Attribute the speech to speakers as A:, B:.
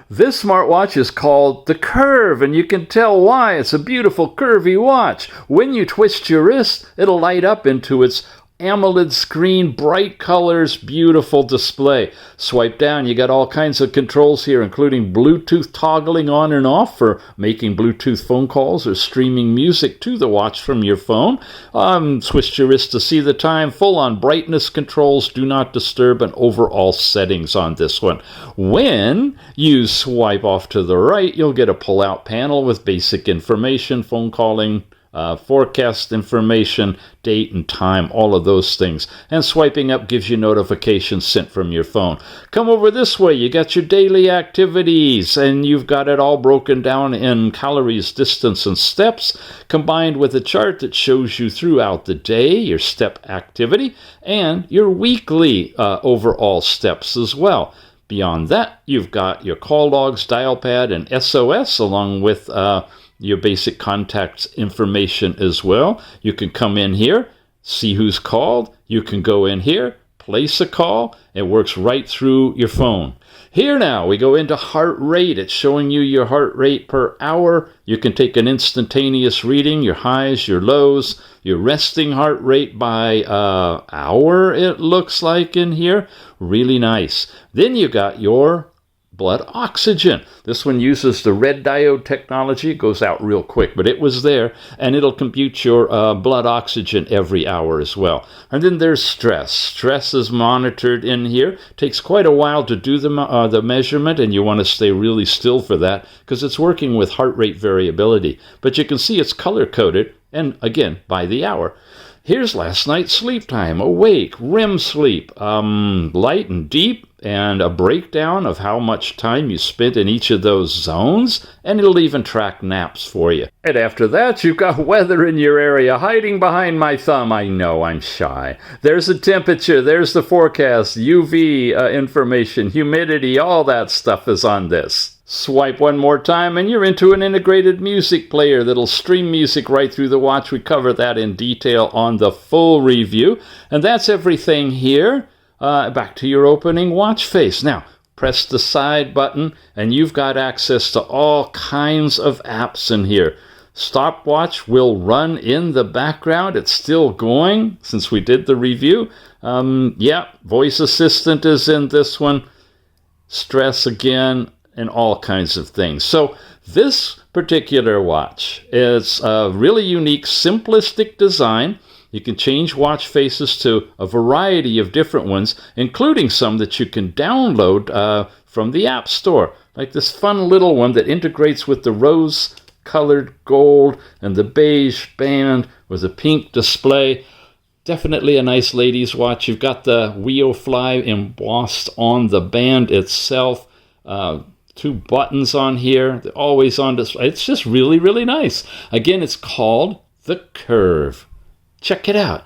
A: This smartwatch is called the Curve, and you can tell why. It's a beautiful curvy watch. When you twist your wrist, it'll light up into its AMOLED screen, bright colors, beautiful display. Swipe down, you got all kinds of controls here, including Bluetooth toggling on and off for making Bluetooth phone calls or streaming music to the watch from your phone. Switch your wrist to see the time, full-on brightness controls, do not disturb, and overall settings on this one. When you swipe off to the right, you'll get a pull-out panel with basic information, phone calling, forecast information, date and time, all of those things. And swiping up gives you notifications sent from your phone. Come over this way, you got your daily activities, and you've got it all broken down in calories, distance, and steps, combined with a chart that shows you throughout the day your step activity and your weekly overall steps as well. Beyond that, you've got your call logs, dial pad, and SOS, along with your basic contacts information as well. You can come in here, see who's called. You can go in here, place a call. It works right through your phone. Here now, we go into heart rate. It's showing you your heart rate per hour. You can take an instantaneous reading, your highs, your lows, your resting heart rate by hour, it looks like in here. Really nice. Then you got your blood oxygen. This one uses the red diode technology. It goes out real quick, but it was there, and it'll compute your blood oxygen every hour as well. And then there's stress. Stress is monitored in here. Takes quite a while to do the measurement, and you want to stay really still for that because it's working with heart rate variability. But you can see it's color-coded, and again, by the hour. Here's last night's sleep time. Awake, REM sleep, light and deep, and a breakdown of how much time you spent in each of those zones, and it'll even track naps for you. And after that, you've got weather in your area hiding behind my thumb. I know, I'm shy. There's the temperature, there's the forecast, UV information, humidity, all that stuff is on this. Swipe one more time and you're into an integrated music player that'll stream music right through the watch. We cover that in detail on the full review. And that's everything here. Back to your opening watch face. Now, press the side button and you've got access to all kinds of apps in here. Stopwatch will run in the background. It's still going since we did the review. Voice assistant is in this one. Stress again. And all kinds of things. So this particular watch is a really unique, simplistic design. You can change watch faces to a variety of different ones, including some that you can download from the App Store, like this fun little one that integrates with the rose-colored gold and the beige band with a pink display. Definitely a nice ladies' watch. You've got the Weofly embossed on the band itself. 2 buttons on here. They're always on display. It's just really, really nice. Again, it's called the Curve. Check it out.